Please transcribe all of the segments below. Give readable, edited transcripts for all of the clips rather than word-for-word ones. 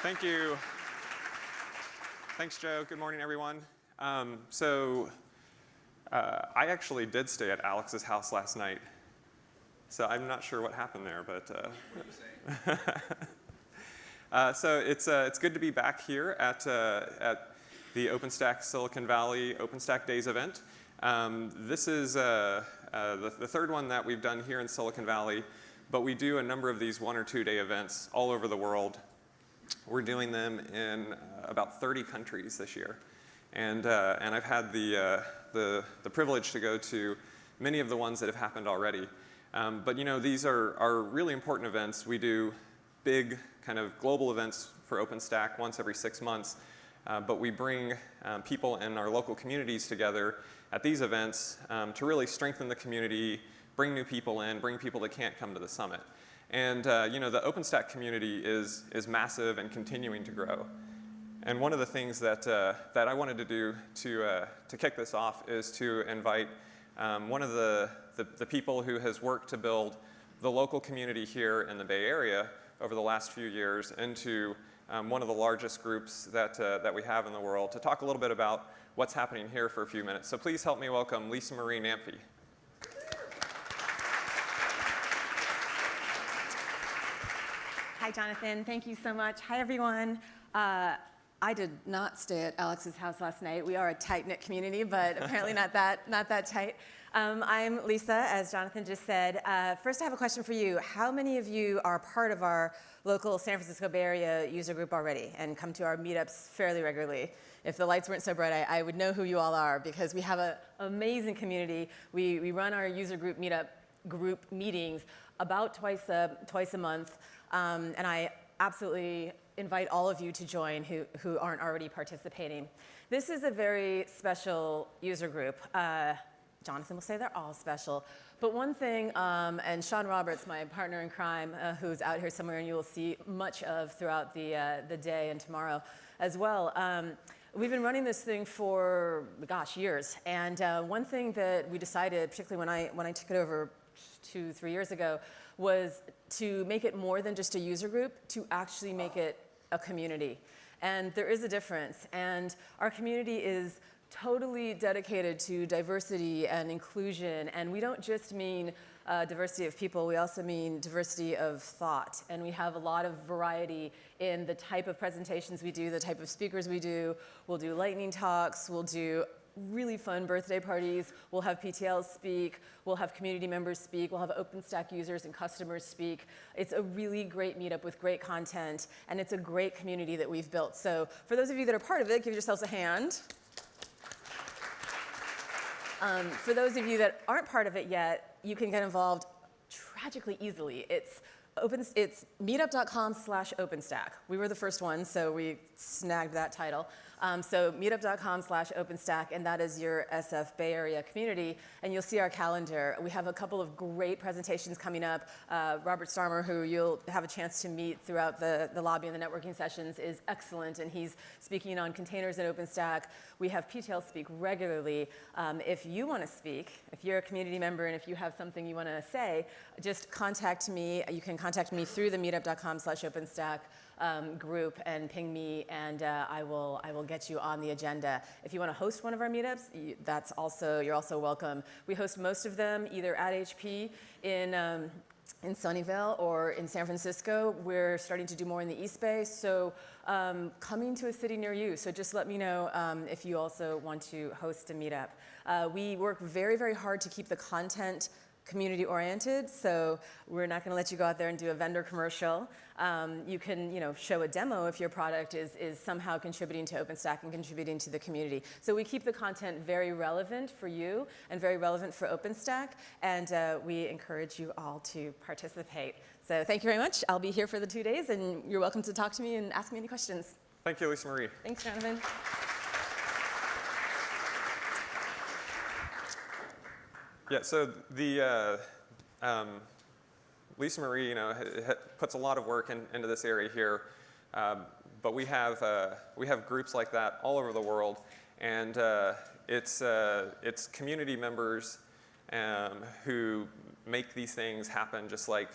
Thank you. Thanks, Joe. Good morning, everyone. I actually did stay at Alex's house last night, so I'm not sure what happened there, but so it's good to be back here at the OpenStack Silicon Valley OpenStack Days event. This is the third one that we've done here in Silicon Valley, but we do a number of these 1 or 2 day events all over the world. We're doing them in about 30 countries this year, and I've had the privilege to go to many of the ones that have happened already. But you know, these are really important events. We do big kind of global events for OpenStack once every 6 months, but we bring people in our local communities together at these events to really strengthen the community, bring new people in, bring people that can't come to the summit. And you know, the OpenStack community is massive and continuing to grow. And one of the things that I wanted to do to kick this off is to invite one of the people who has worked to build the local community here in the Bay Area over the last few years into one of the largest groups that we have in the world, to talk a little bit about what's happening here for a few minutes. So please help me welcome Lisa Marie Namphy. Hi, Jonathan. Thank you so much. Hi, everyone. I did not stay at Alex's house last night. We are a tight-knit community, but apparently not that tight. I'm Lisa, as Jonathan just said. First, I have a question for you. How many of you are part of our local San Francisco Bay Area user group already and come to our meetups fairly regularly? If the lights weren't so bright, I would know who you all are, because we have an amazing community. We run our user group meetings about twice a month. And I absolutely invite all of you to join who aren't already participating. This is a very special user group. Jonathan will say they're all special. But one thing, and Sean Roberts, my partner in crime, who's out here somewhere and you will see much of throughout the day and tomorrow as well, we've been running this thing for, gosh, years. And one thing that we decided, particularly when I took it over 2-3 years ago, was to make it more than just a user group, to actually make it a community. And there is a difference. And our community is totally dedicated to diversity and inclusion. And we don't just mean diversity of people, we also mean diversity of thought. And we have a lot of variety in the type of presentations we do, the type of speakers we do. We'll do lightning talks, we'll do really fun birthday parties. We'll have PTLs speak. We'll have community members speak. We'll have OpenStack users and customers speak. It's a really great meetup with great content, and it's a great community that we've built. So for those of you that are part of it, give yourselves a hand. For those of you that aren't part of it yet, you can get involved tragically easily. It's meetup.com/OpenStack. We were the first one, so we snagged that title. So meetup.com/OpenStack, and that is your SF Bay Area community. And you'll see our calendar. We have a couple of great presentations coming up. Robert Starmer, who you'll have a chance to meet throughout the lobby and the networking sessions, is excellent, and he's speaking on containers in OpenStack. We have PTL speak regularly. If you want to speak, if you're a community member and if you have something you want to say, just contact me. You can contact me through the meetup.com/OpenStack group and ping me, and I will get you on the agenda. If you want to host one of our meetups, you're also welcome. We host most of them either at HP in Sunnyvale or in San Francisco. We're starting to do more in the East Bay, so coming to a city near you. So just let me know if you also want to host a meetup. We work very, very hard to keep the content community oriented, so we're not going to let you go out there and do a vendor commercial. You can, show a demo if your product is somehow contributing to OpenStack and contributing to the community. So we keep the content very relevant for you and very relevant for OpenStack, and we encourage you all to participate. So thank you very much. I'll be here for the 2 days, and you're welcome to talk to me and ask me any questions. Thank you, Lisa Marie. Thanks, Jonathan. Yeah, so the Lisa Marie, puts a lot of work into this area here, but we have groups like that all over the world, and it's community members who make these things happen, just like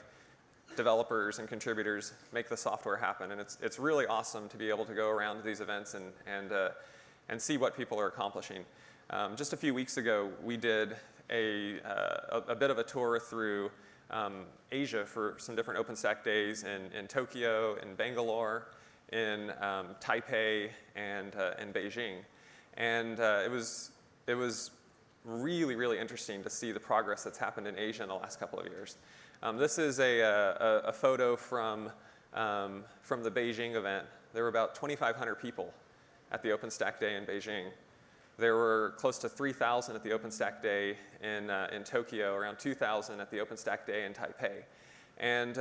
developers and contributors make the software happen. And it's really awesome to be able to go around to these events and see what people are accomplishing. Just a few weeks ago, we did a bit of a tour through Asia for some different OpenStack days in Tokyo, in Bangalore, in Taipei, and in Beijing. And it was really, really interesting to see the progress that's happened in Asia in the last couple of years. This is a photo from the Beijing event. There were about 2,500 people at the OpenStack Day in Beijing. There were close to 3,000 at the OpenStack Day in Tokyo, around 2,000 at the OpenStack Day in Taipei. And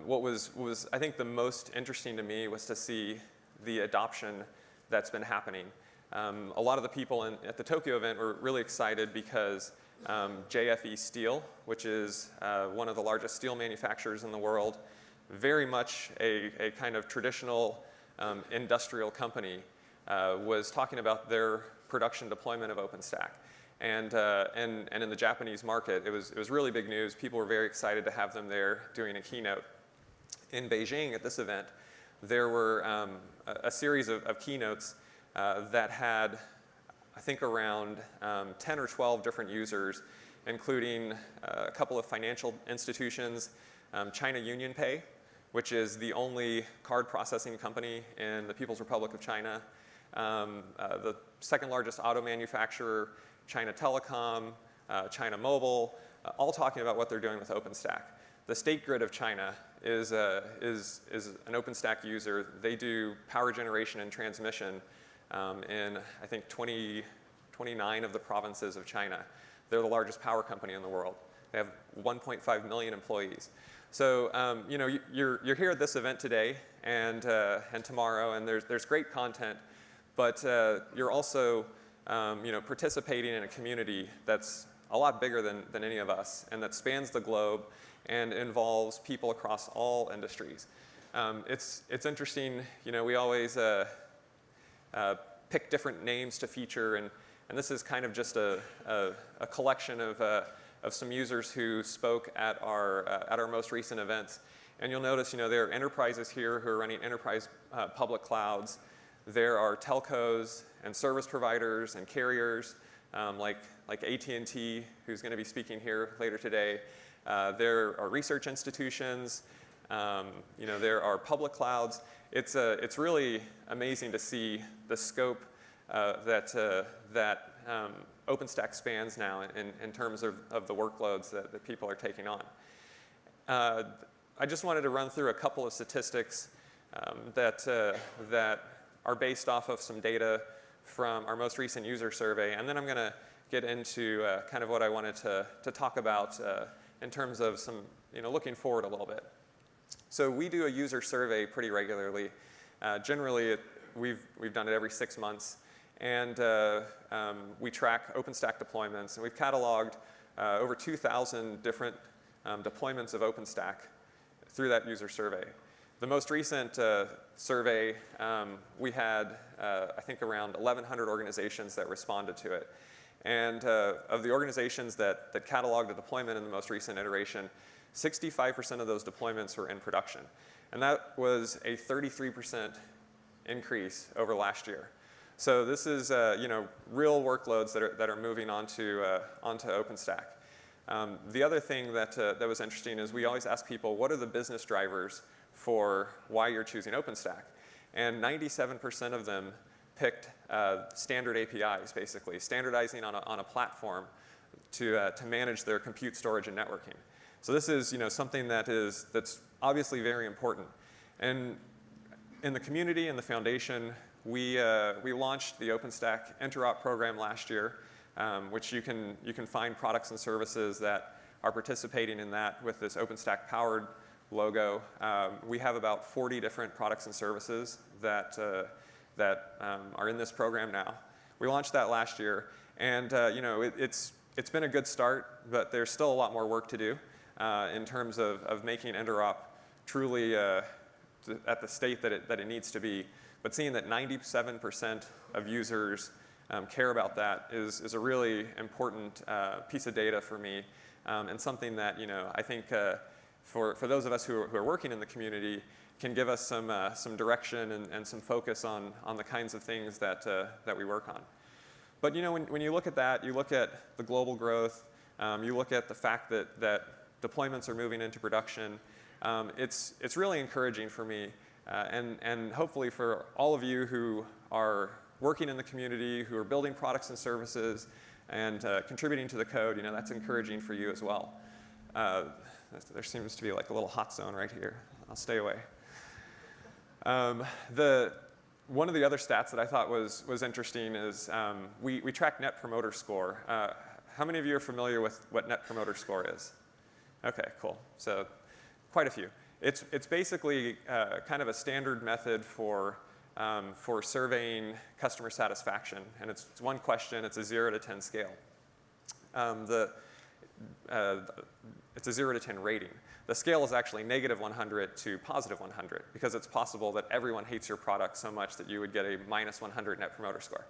what was, I think, the most interesting to me was to see the adoption that's been happening. A lot of the people at the Tokyo event were really excited because JFE Steel, which is one of the largest steel manufacturers in the world, very much a kind of traditional industrial company, was talking about their production deployment of OpenStack. And in the Japanese market, it was really big news. People were very excited to have them there doing a keynote. In Beijing at this event, there were a series of keynotes that had, I think, around 10 or 12 different users, including a couple of financial institutions, China UnionPay, which is the only card processing company in the People's Republic of China, the second largest auto manufacturer, China Telecom, China Mobile, all talking about what they're doing with OpenStack. The State Grid of China is an OpenStack user. They do power generation and transmission in, I think, 29 of the provinces of China. They're the largest power company in the world. They have 1.5 million employees. So you're here at this event today and tomorrow, and there's great content, but you're also participating in a community that's a lot bigger than any of us, and that spans the globe and involves people across all industries. It's interesting, we always pick different names to feature, and this is kind of just a collection of some users who spoke at our most recent events. And you'll notice, there are enterprises here who are running enterprise public clouds. There are telcos and service providers and carriers like AT&T, who's going to be speaking here later today. There are research institutions. There are public clouds. It's really amazing to see the scope that OpenStack spans now in terms of the workloads that people are taking on. I just wanted to run through a couple of statistics that are based off of some data from our most recent user survey, and then I'm going to get into kind of what I wanted to talk about in terms of some, looking forward a little bit. So we do a user survey pretty regularly. Generally, we've done it every 6 months, and we track OpenStack deployments, and we've cataloged over 2,000 different deployments of OpenStack through that user survey. The most recent survey, we had, I think, around 1,100 organizations that responded to it. And of the organizations that cataloged a deployment in the most recent iteration, 65% of those deployments were in production. And that was a 33% increase over last year. So this is real workloads that are moving onto OpenStack. The other thing that was interesting is we always ask people, what are the business drivers for why you're choosing OpenStack? And 97% of them picked standard APIs, basically, standardizing on a platform to manage their compute, storage, and networking. So this is something that's obviously very important. And in the community and the foundation, we launched the OpenStack Interop program last year, which you can find products and services that are participating in that with this OpenStack powered logo. We have about 40 different products and services that are in this program now. We launched that last year, and it's been a good start, but there's still a lot more work to do in terms of making Interop truly at the state that it needs to be. But seeing that 97% of users care about that is a really important piece of data for me, and something that I think for those of us who are working in the community, can give us some direction and some focus on the kinds of things that we work on. But when you look at that, you look at the global growth, you look at the fact that deployments are moving into production, it's really encouraging for me, and hopefully for all of you who are working in the community, who are building products and services, and contributing to the code, that's encouraging for you as well. There seems to be like a little hot zone right here. I'll stay away. One of the other stats that I thought was interesting is we track Net Promoter Score. How many of you are familiar with what Net Promoter Score is? Okay, cool. So quite a few. It's basically kind of a standard method for surveying customer satisfaction, and it's one question. It's a 0 to 10 scale. It's a 0 to 10 rating. The scale is actually -100 to +100 because it's possible that everyone hates your product so much that you would get a -100 Net Promoter Score.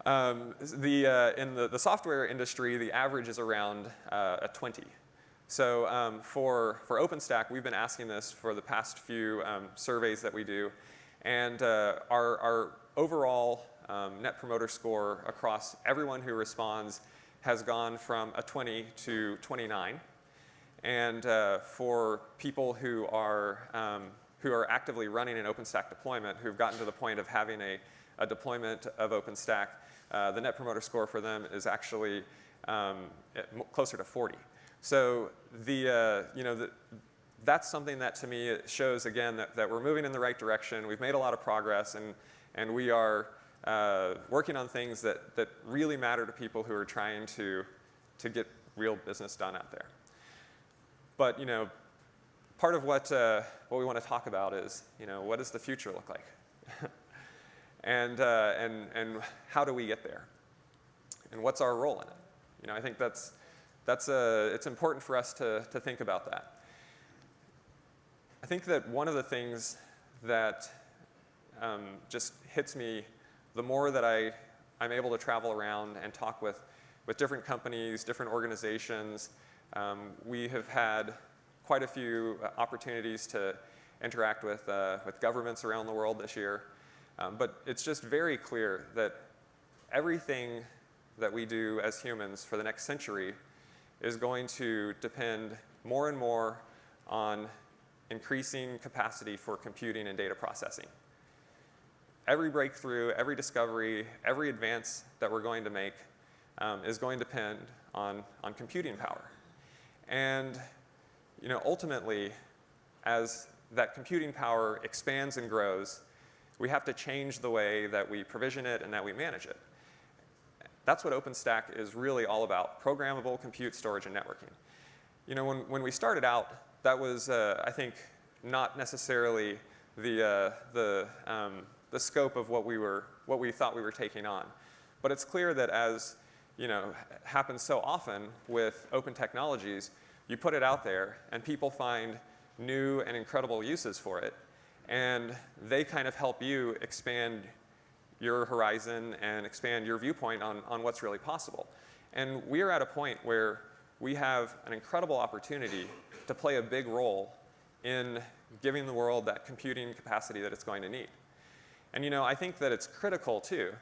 In the software industry, the average is around a 20. So for OpenStack, we've been asking this for the past few surveys that we do, and our overall Net Promoter Score across everyone who responds has gone from a 20 to 29. And for people who are actively running an OpenStack deployment, who've gotten to the point of having a deployment of OpenStack, the Net Promoter Score for them is actually closer to 40. So that's something that to me shows again that we're moving in the right direction. We've made a lot of progress, and we are working on things that really matter to people who are trying to get real business done out there. But part of what we want to talk about is what does the future look like, and how do we get there, and what's our role in it? I think it's important for us to think about that. I think that one of the things that just hits me the more that I'm able to travel around and talk with different companies, different organizations. We have had quite a few opportunities to interact with governments around the world this year. But it's just very clear that everything that we do as humans for the next century is going to depend more and more on increasing capacity for computing and data processing. Every breakthrough, every discovery, every advance that we're going to make is going to depend on computing power. And ultimately, as that computing power expands and grows, we have to change the way that we provision it and that we manage it. That's what OpenStack is really all about: programmable compute, storage, and networking. When we started out, that was, I think, not necessarily the scope of what we thought we were taking on. But it's clear that as happens so often with open technologies, you put it out there and people find new and incredible uses for it, and they kind of help you expand your horizon and expand your viewpoint on what's really possible. And we are at a point where we have an incredible opportunity to play a big role in giving the world that computing capacity that it's going to need. And I think that it's critical too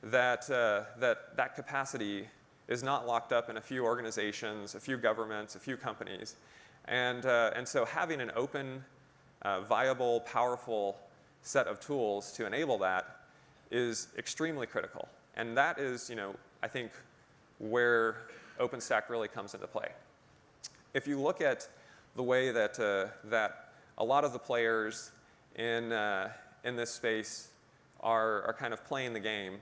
that that capacity is not locked up in a few organizations, a few governments, a few companies. And so having an open, viable, powerful set of tools to enable that is extremely critical. And that is, I think, where OpenStack really comes into play. If you look at the way that a lot of the players in this space are kind of playing the game,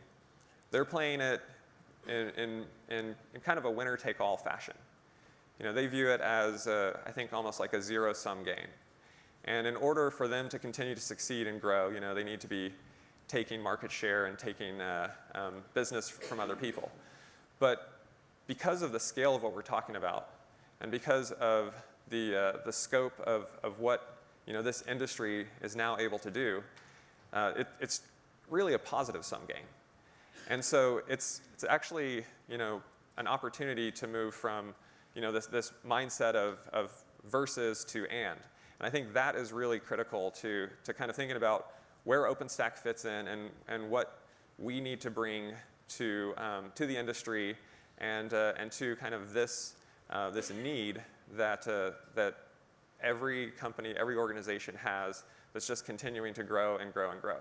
they're playing it in kind of a winner-take-all fashion. They view it as, I think, almost like a zero-sum game. And in order for them to continue to succeed and grow, they need to be taking market share and taking business from other people. But because of the scale of what we're talking about, and because of the scope of what this industry is now able to do, it's really a positive-sum game. And so it's actually an opportunity to move from this mindset of versus to and. And I think that is really critical to kind of thinking about where OpenStack fits in and what we need to bring to the industry and to kind of this need that every company, every organization has that's just continuing to grow and grow and grow.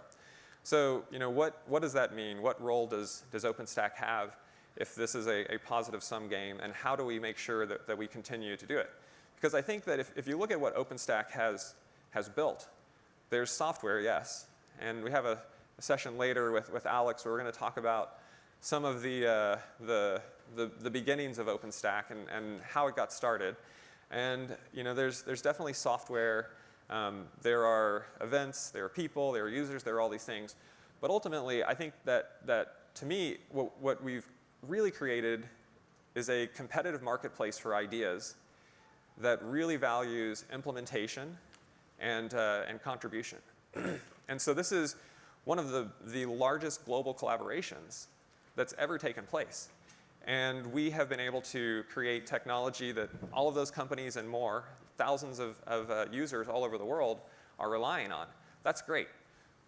So what does that mean? What role does OpenStack have if this is a positive sum game, and how do we make sure that we continue to do it? Because I think that if you look at what OpenStack has built, there's software, yes, and we have a session later with Alex where we're going to talk about some of the beginnings of OpenStack and how it got started. And there's definitely software. There are events, there are people, there are users, there are all these things. But ultimately, I think that to me, what we've really created is a competitive marketplace for ideas that really values implementation and contribution. And so this is one of the largest global collaborations that's ever taken place. And we have been able to create technology that all of those companies and more, thousands of users all over the world, are relying on. That's great.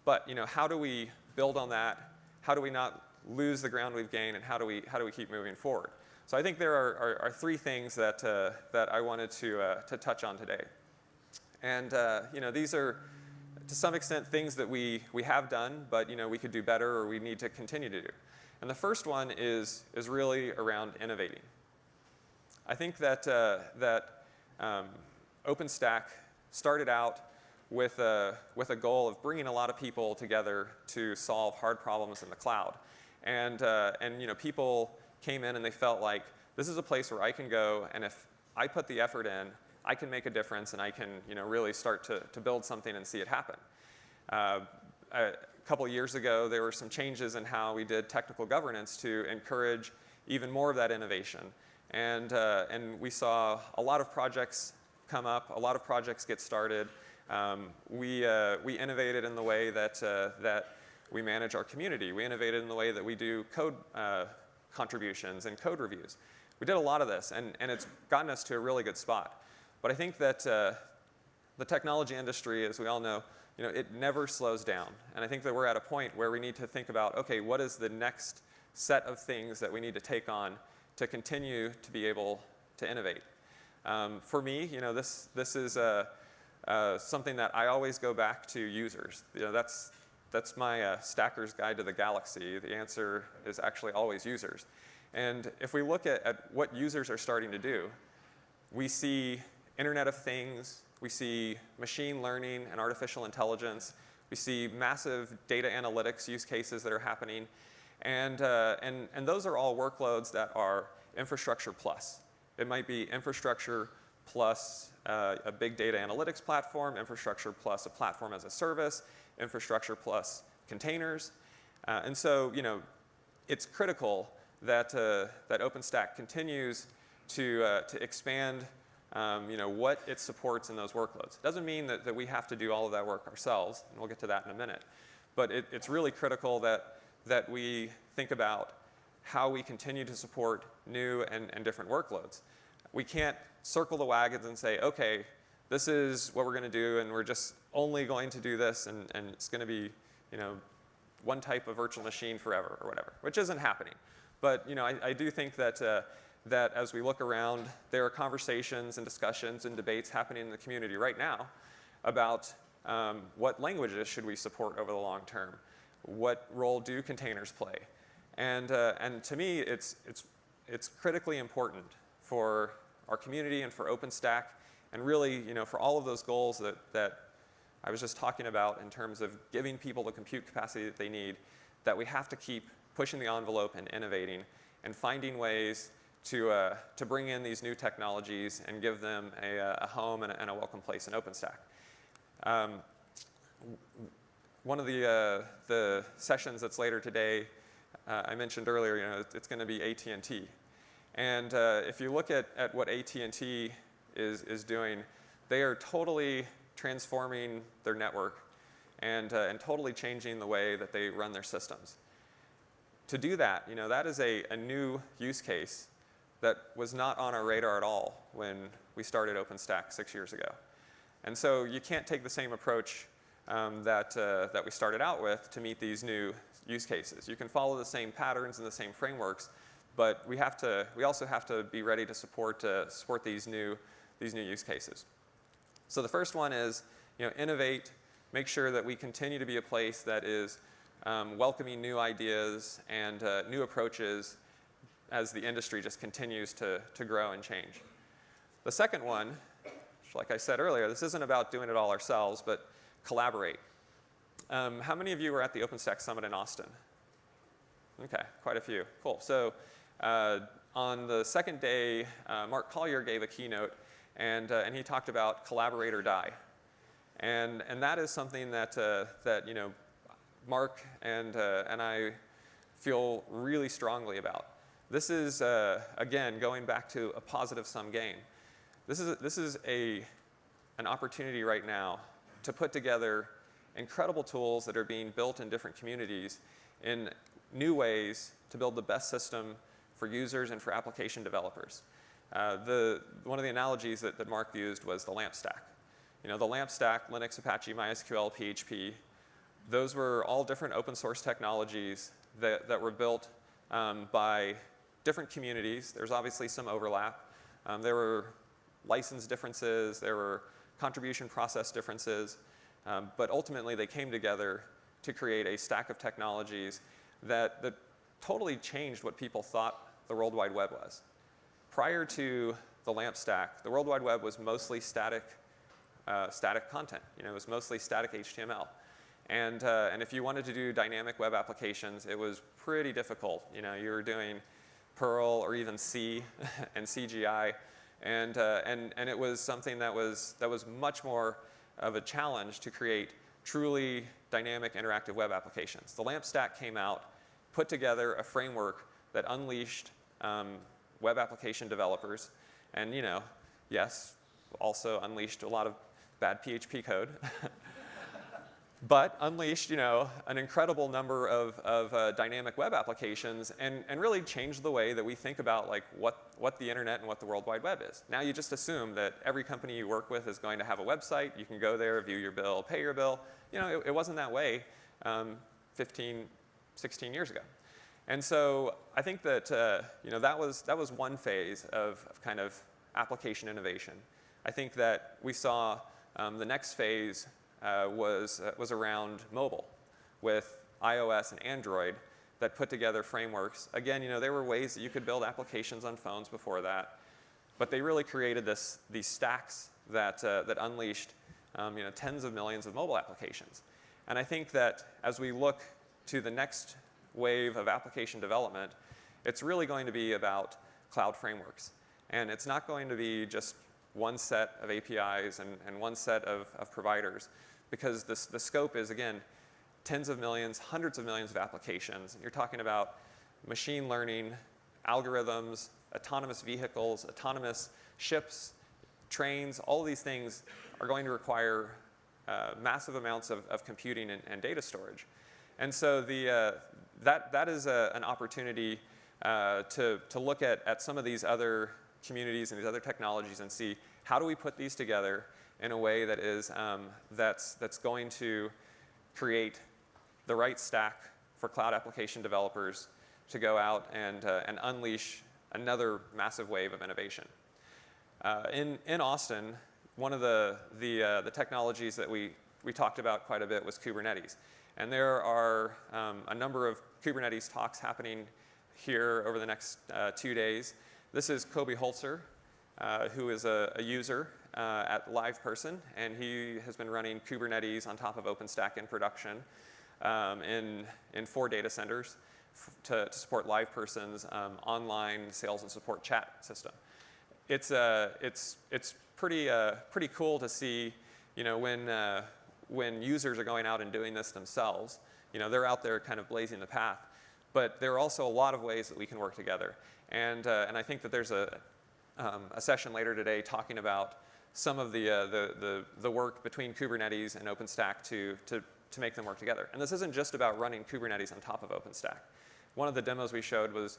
But how do we build on that? How do we not lose the ground we've gained, and how do we keep moving forward? So I think there are three things that I wanted to touch on today. And these are to some extent things that we have done, but we could do better, or we need to continue to do. And the first one is really around innovating. I think that OpenStack started out with a goal of bringing a lot of people together to solve hard problems in the cloud. And people came in and they felt like, this is a place where I can go, and if I put the effort in, I can make a difference, and I can really start to build something and see it happen. A couple of years ago, there were some changes in how we did technical governance to encourage even more of that innovation. And we saw a lot of projects come up, a lot of projects get started. We innovated in the way that we manage our community. We innovated in the way that we do code contributions and code reviews. We did a lot of this, and it's gotten us to a really good spot. But I think that the technology industry, as we all know, it never slows down. And I think that we're at a point where we need to think about, okay, what is the next set of things that we need to take on to continue to be able to innovate? For me, this is something that I always go back to users. That's my Stacker's Guide to the Galaxy. The answer is actually always users. And if we look at what users are starting to do, we see Internet of Things, we see machine learning and artificial intelligence, we see massive data analytics use cases that are happening, and those are all workloads that are infrastructure plus. It might be infrastructure plus a big data analytics platform, infrastructure plus a platform as a service, infrastructure plus containers. And so, it's critical that OpenStack continues to expand what it supports in those workloads. It doesn't mean that we have to do all of that work ourselves, and we'll get to that in a minute. But it's really critical that we think about how we continue to support new and different workloads. We can't circle the wagons and say, okay, this is what we're going to do, and we're just only going to do this, and it's going to be one type of virtual machine forever or whatever, which isn't happening. But I do think that as we look around, there are conversations and discussions and debates happening in the community right now about what languages should we support over the long term. What role do containers play? And to me, it's critically important for our community and for OpenStack, and really, for all of those goals that I was just talking about in terms of giving people the compute capacity that they need, that we have to keep pushing the envelope and innovating and finding ways to bring in these new technologies and give them a home and a welcome place in OpenStack. One of the sessions that's later today, I mentioned earlier, it's going to be AT&T. And if you look at what AT&T is doing, they are totally transforming their network and totally changing the way that they run their systems. To do that, that is a new use case that was not on our radar at all when we started OpenStack 6 years ago. And so you can't take the same approach that we started out with to meet these new use cases. You can follow the same patterns and the same frameworks, but we also have to be ready to support these new use cases. So the first one is, innovate, make sure that we continue to be a place that is welcoming new ideas and new approaches as the industry just continues to grow and change. The second one, which, like I said earlier, this isn't about doing it all ourselves, but collaborate. How many of you were at the OpenStack Summit in Austin? Okay, quite a few. Cool. So on the second day, Mark Collier gave a keynote, and he talked about collaborate or die. And that is something that Mark and I feel really strongly about. This is, again, going back to a positive sum game. This is an opportunity right now to put together incredible tools that are being built in different communities in new ways to build the best system for users and for application developers. One of the analogies that Mark used was the LAMP stack. The LAMP stack, Linux, Apache, MySQL, PHP, those were all different open source technologies that were built by different communities. There's obviously some overlap. There were license differences, there were contribution process differences, but ultimately they came together to create a stack of technologies that totally changed what people thought the World Wide Web was. Prior to the LAMP stack, the World Wide Web was mostly static content. It was mostly static HTML. And if you wanted to do dynamic web applications, it was pretty difficult. You were doing Perl or even C and CGI, and it was something that was much more of a challenge to create truly dynamic interactive web applications. The LAMP stack came out, put together a framework that unleashed web application developers, and yes, also unleashed a lot of bad PHP code. But unleashed, an incredible number of dynamic web applications and really changed the way that we think about what the internet and what the World Wide Web is. Now you just assume that every company you work with is going to have a website. You can go there, view your bill, pay your bill. It wasn't that way 15, 16 years ago. And so I think that that was one phase of kind of application innovation. I think that we saw the next phase was around mobile with iOS and Android that put together frameworks. Again, there were ways that you could build applications on phones before that, but they really created these stacks that unleashed tens of millions of mobile applications. And I think that as we look to the next wave of application development, it's really going to be about cloud frameworks. And it's not going to be just one set of APIs and one set of providers, because the scope is, again, tens of millions, hundreds of millions of applications. You're talking about machine learning, algorithms, autonomous vehicles, autonomous ships, trains. All of these things are going to require massive amounts of computing and data storage. And so that is an opportunity to look at some of these other communities and these other technologies and see how do we put these together in a way that is that's going to create the right stack for cloud application developers to go out and unleash another massive wave of innovation. In Austin, one of the technologies that we talked about quite a bit was Kubernetes. And there are a number of Kubernetes talks happening here over the next 2 days. This is Kobe Holzer, who is a user at LivePerson, and he has been running Kubernetes on top of OpenStack in production in 4 data centers to support LivePerson's online sales and support chat system. It's pretty cool to see, when users are going out and doing this themselves. They're out there kind of blazing the path, but there are also a lot of ways that we can work together. And I think that there's a session later today talking about some of the work between Kubernetes and OpenStack to make them work together. And this isn't just about running Kubernetes on top of OpenStack. One of the demos we showed was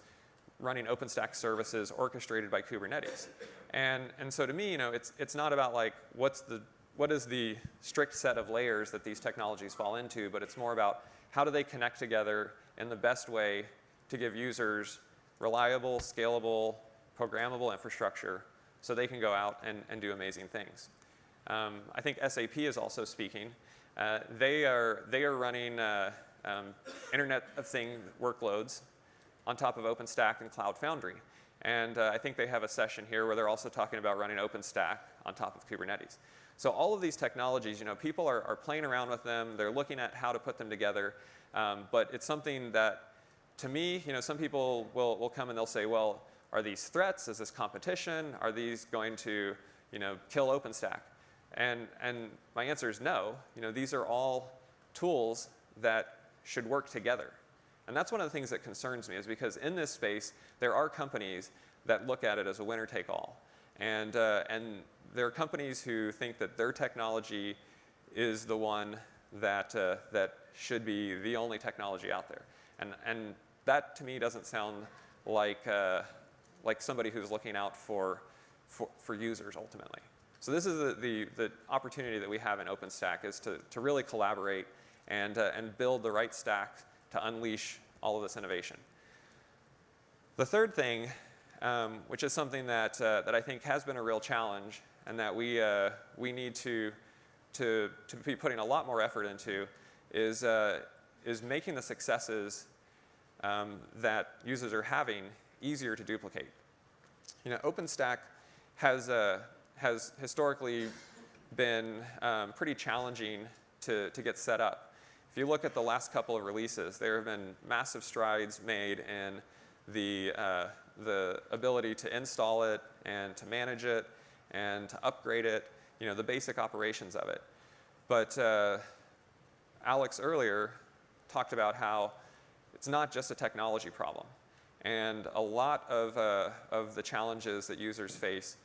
running OpenStack services orchestrated by Kubernetes. And so to me, it's not about like what is the strict set of layers that these technologies fall into, but it's more about how do they connect together in the best way to give users reliable, scalable, programmable infrastructure so they can go out and do amazing things. I think SAP is also speaking. They are running Internet of Things workloads on top of OpenStack and Cloud Foundry. And I think they have a session here where they're also talking about running OpenStack on top of Kubernetes. So all of these technologies, people are playing around with them. They're looking at how to put them together. But it's something that, to me, some people will come and they'll say, well, are these threats? Is this competition? Are these going to, kill OpenStack? And my answer is no. These are all tools that should work together. And that's one of the things that concerns me, is because in this space, there are companies that look at it as a winner-take-all. And there are companies who think that their technology is the one that should be the only technology out there. And that, to me, doesn't sound like somebody who's looking out for users, ultimately. So this is the opportunity that we have in OpenStack, is to really collaborate and build the right stack to unleash all of this innovation. The third thing, which is something that I think has been a real challenge and that we need to be putting a lot more effort into, is making the successes that users are having easier to duplicate. OpenStack has historically been pretty challenging to get set up. If you look at the last couple of releases, there have been massive strides made in the ability to install it and to manage it and to upgrade it, the basic operations of it. But Alex earlier talked about how it's not just a technology problem. And a lot of the challenges that users face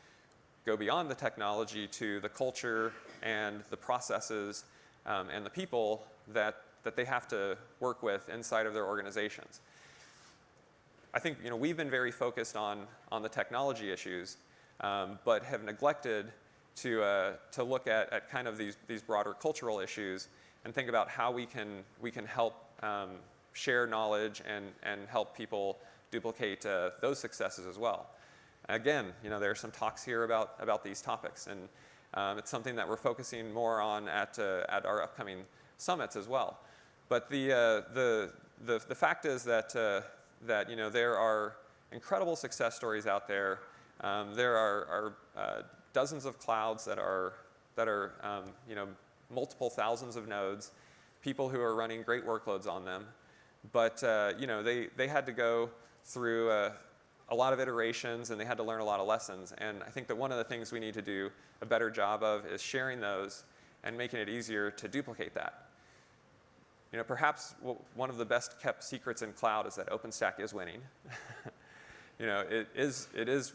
go beyond the technology to the culture and the processes and the people that they have to work with inside of their organizations. I think we've been very focused on the technology issues, but have neglected to look at kind of these broader cultural issues and think about how we can help share knowledge and help people duplicate those successes as well. Again, there are some talks here about these topics, and it's something that we're focusing more on at our upcoming summits as well. But the fact is that there are incredible success stories out there. There are dozens of clouds that are multiple thousands of nodes, people who are running great workloads on them. But they had to go through a lot of iterations, and they had to learn a lot of lessons. And I think that one of the things we need to do a better job of is sharing those and making it easier to duplicate that. Perhaps one of the best kept secrets in cloud is that OpenStack is winning. It is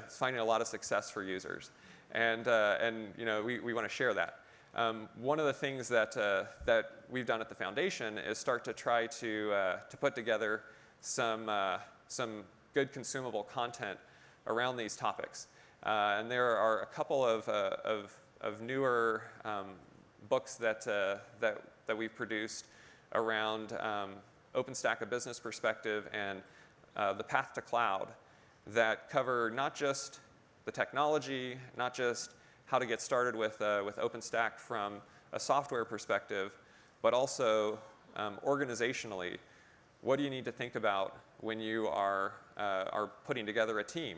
finding a lot of success for users, and we want to share that. One of the things that we've done at the foundation is start to try to put together some good consumable content around these topics, and there are a couple of newer books that we've produced around OpenStack, a business perspective, and the path to cloud, that cover not just the technology, not just how to get started with OpenStack from a software perspective, but also organizationally, what do you need to think about when you are putting together a team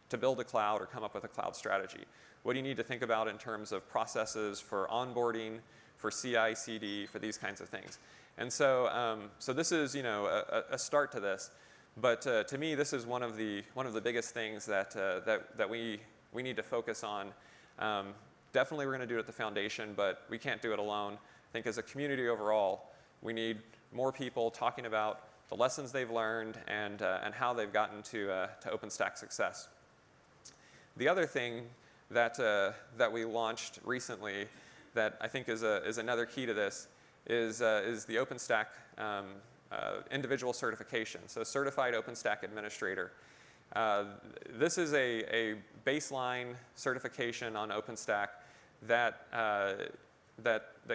to build a cloud or come up with a cloud strategy? What do you need to think about in terms of processes for onboarding, for CI/CD, for these kinds of things? And so this is a start to this, but to me this is one of the biggest things that we need to focus on. Definitely we're going to do it at the foundation, but we can't do it alone. I think as a community overall, we need more people talking about the lessons they've learned and how they've gotten to OpenStack success. The other thing that we launched recently that I think is another key to this is the OpenStack individual certification, so Certified OpenStack Administrator. This is a baseline certification on OpenStack that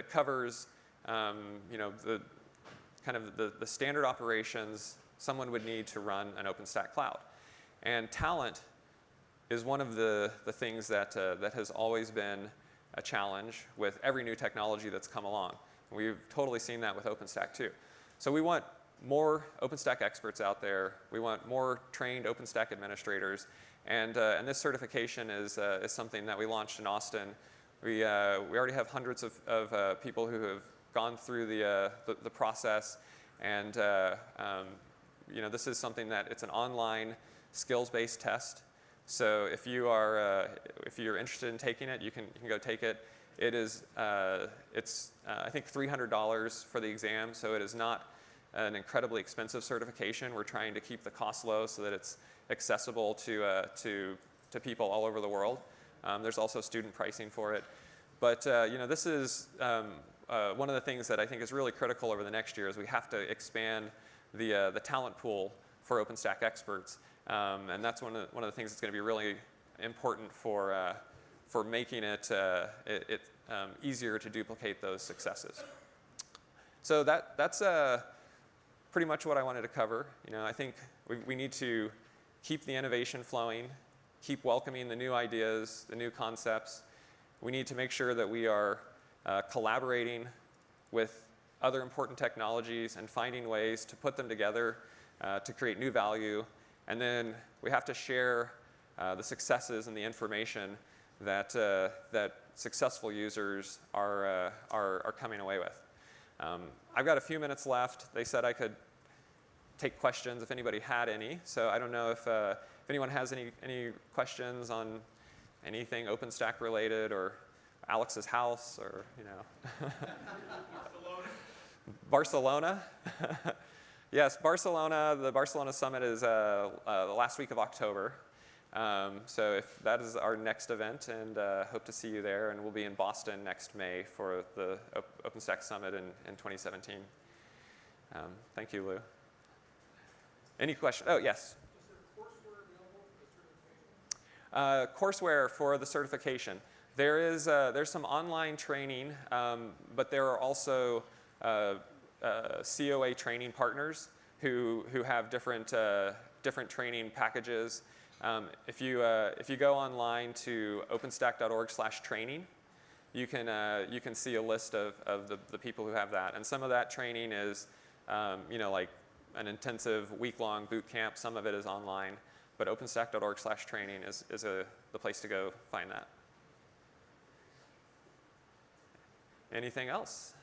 covers the kind of the standard operations someone would need to run an OpenStack cloud. And talent is one of the things that has always been a challenge with every new technology that's come along. We've totally seen that with OpenStack too. So we want more OpenStack experts out there. We want more trained OpenStack administrators. And this certification is something that we launched in Austin. We already have hundreds of people who have gone through the process. And this is something that it's an online skills-based test. So if you're interested in taking it, you can go take it. It is it's I think $300 for the exam, so it is not an incredibly expensive certification. We're trying to keep the cost low so that it's accessible to people all over the world. There's also student pricing for it, but this is one of the things that I think is really critical over the next year is we have to expand the talent pool for OpenStack experts, and that's one of the things that's going to be really important for making it easier to duplicate those successes. So that's pretty much what I wanted to cover. I think we need to keep the innovation flowing, keep welcoming the new ideas, the new concepts. We need to make sure that we are collaborating with other important technologies and finding ways to put them together to create new value. And then we have to share the successes and the information that successful users are coming away with. I've got a few minutes left. They said I could take questions if anybody had any. So I don't know if anyone has any questions on anything OpenStack related or Alex's house or Barcelona. Yes, Barcelona. The Barcelona Summit is the last week of October. So if that is our next event, and hope to see you there. And we'll be in Boston next May for the OpenStack Summit in 2017. Thank you, Lou. Any questions? Oh, yes. Is there courseware available for the certification? Courseware for the certification. There's some online training, but there are also COA training partners who have different training packages. If you go online to openstack.org/training, you can see a list of the people who have that. And some of that training is like an intensive week-long boot camp. Some of it is online, but openstack.org/training is the place to go find that. Anything else?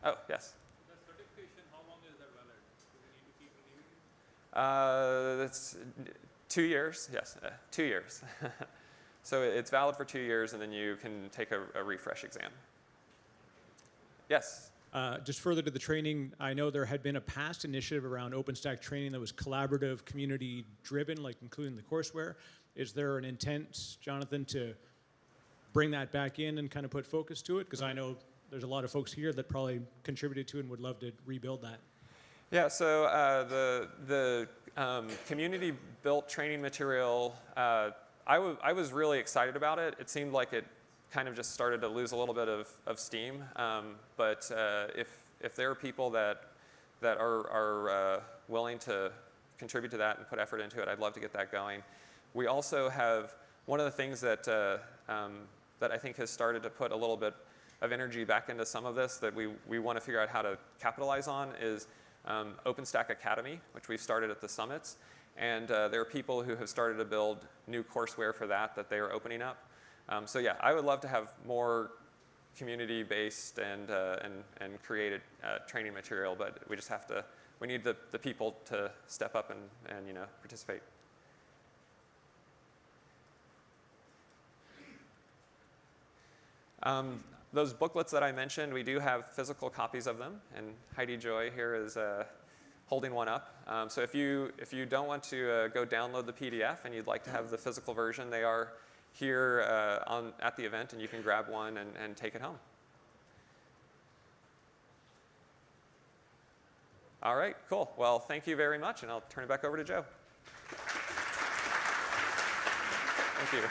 Oh, yes. The certification, how long is that valid? Do we need to keep renewing it? It's 2 years, yes, 2 years. So it's valid for 2 years, and then you can take a refresh exam. Yes? Just further to the training, I know there had been a past initiative around OpenStack training that was collaborative, community-driven, like including the courseware. Is there an intent, Jonathan, to bring that back in and kind of put focus to it? Because I know there's a lot of folks here that probably contributed to it and would love to rebuild that. Yeah, so the community-built training material, I was really excited about it. It seemed like it kind of just started to lose a little bit of steam. But if there are people that are willing to contribute to that and put effort into it, I'd love to get that going. We also have one of the things that I think has started to put a little bit of energy back into some of this that we want to figure out how to capitalize on is OpenStack Academy, which we've started at the summits. And there are people who have started to build new courseware for that they are opening up. So yeah, I would love to have more community-based and created training material, but we need the people to step up and participate. Those booklets that I mentioned, we do have physical copies of them, and Heidi Joy here is holding one up. So if you don't want to go download the PDF and you'd like to have the physical version, they are here at the event, and you can grab one and take it home. All right, cool. Well, thank you very much, and I'll turn it back over to Joe. Thank you.